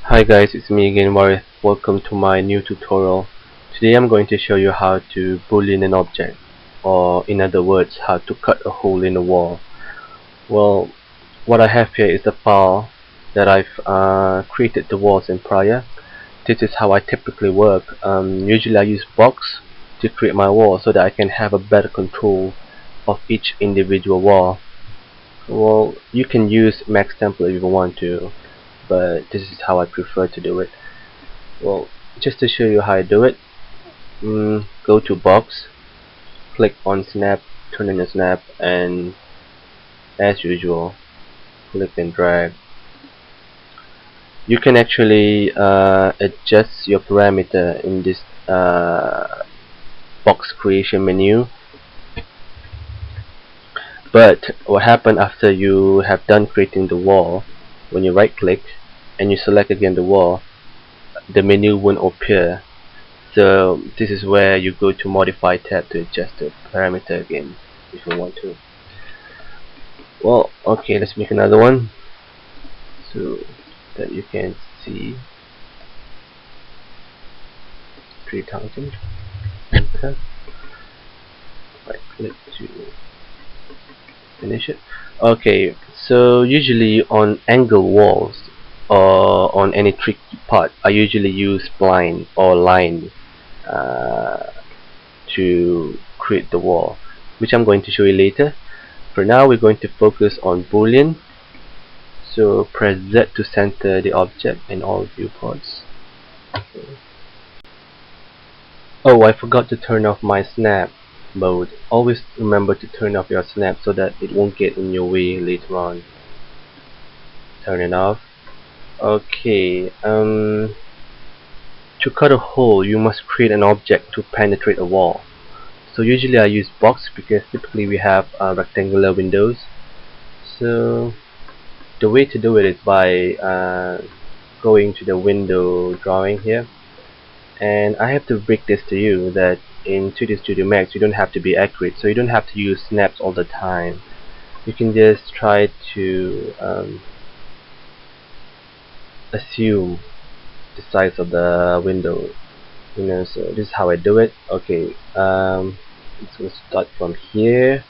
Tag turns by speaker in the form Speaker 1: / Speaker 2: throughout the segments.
Speaker 1: Hi guys, it's me again, Warith. Welcome to my new tutorial. Today I'm going to show you how to boolean an object, or in other words, how to cut a hole in a wall. Well, what I have here is a file that I've created the walls in prior. This is how I typically work. Usually I use box to create my wall so that I can have a better control of each individual wall. Well, you can use max template if you want to, but this is how I prefer to do it. Well, just to show you how I do it, go to box, click on snap, turn in a snap, and as usual, click and drag. You can actually adjust your parameter in this box creation menu, but what happens after you have done creating the wall, when you right click and you select again the wall, the menu won't appear. So this is where you go to modify tab to adjust the parameter again if you want to. Well, okay, let's make another one so that you can see 3000. Enter. Right click to finish it. Okay, so usually on angle walls or on any tricky part, I usually use blind or line uh, to create the wall, which I'm going to show you later. For now, we're going to focus on Boolean. So press Z to center the object in all viewports. Okay. Oh, I forgot to turn off my snap mode. Always remember to turn off your snap so that it won't get in your way later on. Turn it off. Okay, to cut a hole, you must create an object to penetrate a wall. So usually I use box because typically we have rectangular windows. So the way to do it is by going to the window drawing here, and I have to break this to you that in 3D Studio Max you don't have to be accurate, so you don't have to use snaps all the time. You can just try to assume the size of the window, so this is how I do it. Okay, let's start from here,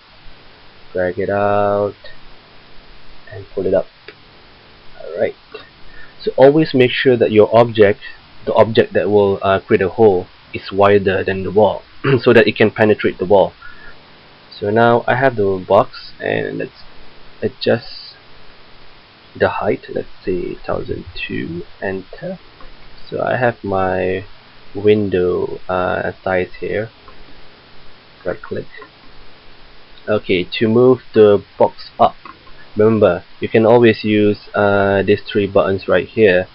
Speaker 1: drag it out and pull it up. Alright, so always make sure that your object, the object that will create a hole, is wider than the wall so that it can penetrate the wall. So now I have the box, and let's adjust the height. Let's say 1002. Enter. So I have my window size here. Right click. Okay, to move the box up, remember you can always use these three buttons right here,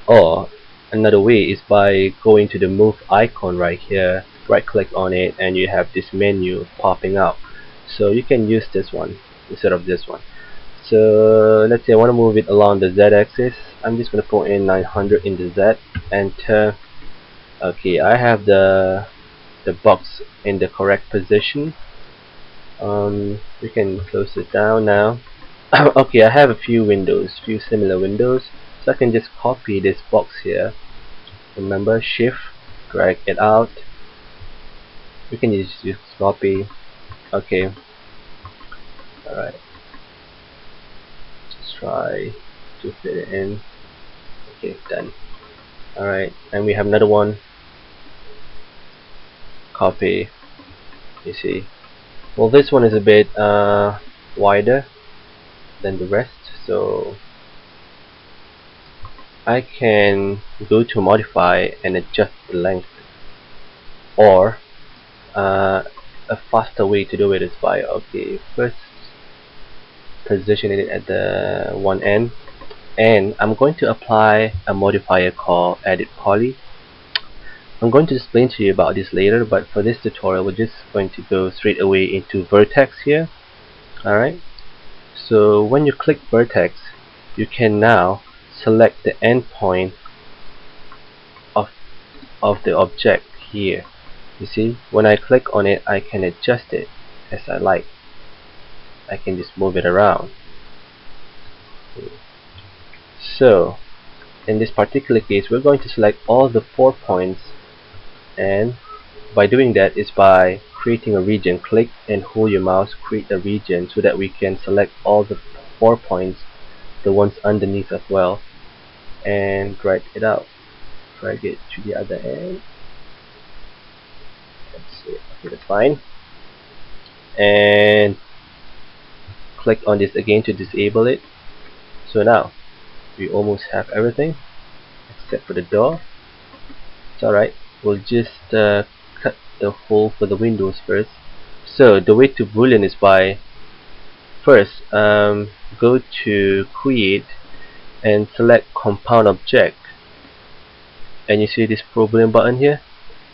Speaker 1: or another way is by going to the move icon right here, right click on it, and you have this menu popping up. So you can use this one instead of this one. So let's say I want to move it along the Z axis. I'm just going to put in 900 in the Z. Enter. Okay, I have the box in the correct position. We can close it down now. Okay, I have a few similar windows, so I can just copy this box here. Remember, shift, drag it out. We can just copy. Okay, alright, just try to fit it in. Okay, done. Alright, and we have another one. Copy. You see, well, this one is a bit wider than the rest, so I can go to modify and adjust the length, or a faster way to do it is by, okay, first position it at the one end, and I'm going to apply a modifier called edit poly. I'm going to explain to you about this later, but for this tutorial we're just going to go straight away into vertex here. Alright, so when you click vertex, you can now select the endpoint of the object here. You see, when I click on it, I can adjust it as I like. I can just move it around. So in this particular case we're going to select all the 4 points, and by doing that is by creating a region. Click and hold your mouse, create a region, so that we can select all the 4 points, the ones underneath as well, and drag it out, drag it to the other end. Let's see, okay, that's fine. And click on this again to disable it. So now we almost have everything except for the door. It's alright, we'll just cut the hole for the windows first. So the way to Boolean is by first go to create and select compound object, and you see this Pro Boolean button here.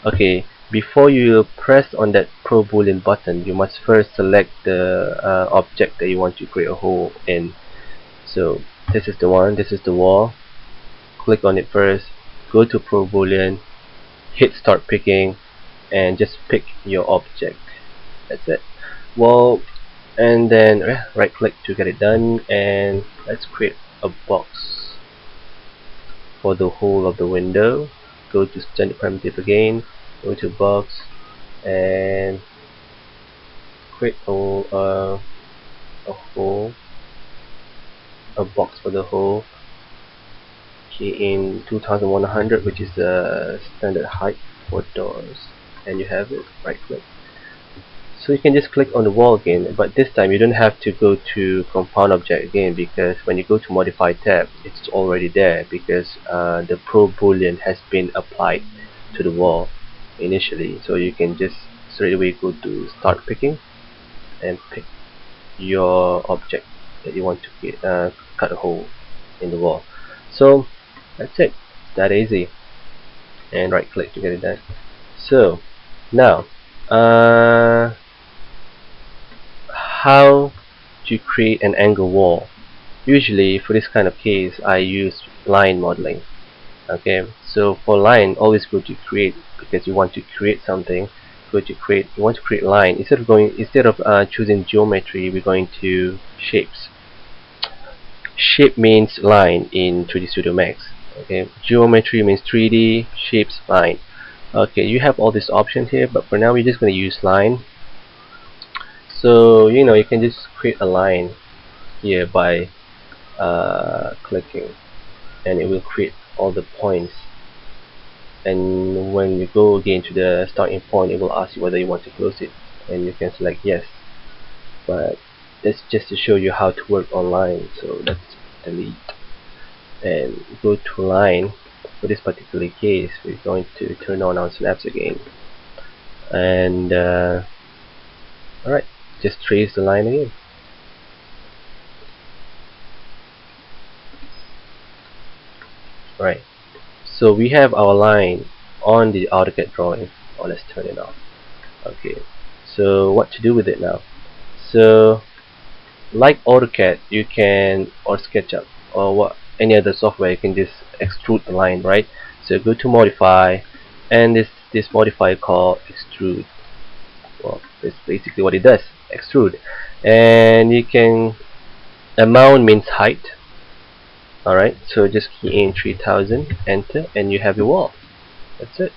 Speaker 1: Okay, before you press on that Pro Boolean button, you must first select the object that you want to create a hole in. So this is the one, this is the wall. Click on it first, go to Pro Boolean, hit start picking, and just pick your object. That's it. Well, and then right click to get it done, and let's create a box for the whole of the window. Go to standard primitive again, go to box, and create a box for the whole. Key in 2100, which is the standard height for doors, and you have it. Right click. So you can just click on the wall again, but this time you don't have to go to compound object again, because when you go to modify tab, it's already there, because the Pro Boolean has been applied to the wall initially. So you can just straight away go to start picking and pick your object that you want to get, cut a hole in the wall. So that's it, that easy, and right click to get it done. So now how to create an angle wall. Usually for this kind of case I use line modeling. Okay, so for line, always go to create, because you want to create something. Go to create, you want to create line. Instead of choosing geometry, we're going to shapes. Shape means line in 3D Studio Max. Okay, geometry means 3D, shapes line. Okay, you have all these options here, but for now we're just going to use line. So you can just create a line here by clicking, and it will create all the points. And when you go again to the starting point, it will ask you whether you want to close it, and you can select yes. But that's just to show you how to work online. So let's delete and go to line. For this particular case, we're going to turn on our snaps again, and alright, just trace the line again. Right, so we have our line on the AutoCAD drawing. Oh, let's turn it off. Okay, so what to do with it now? So like AutoCAD, you can, or SketchUp, or any other software, you can just extrude the line, right? So go to modify, and this modifier called extrude. Well, that's basically what it does, extrude. And you can, amount means height. Alright, so just key in 3000, enter, and you have your wall. That's it.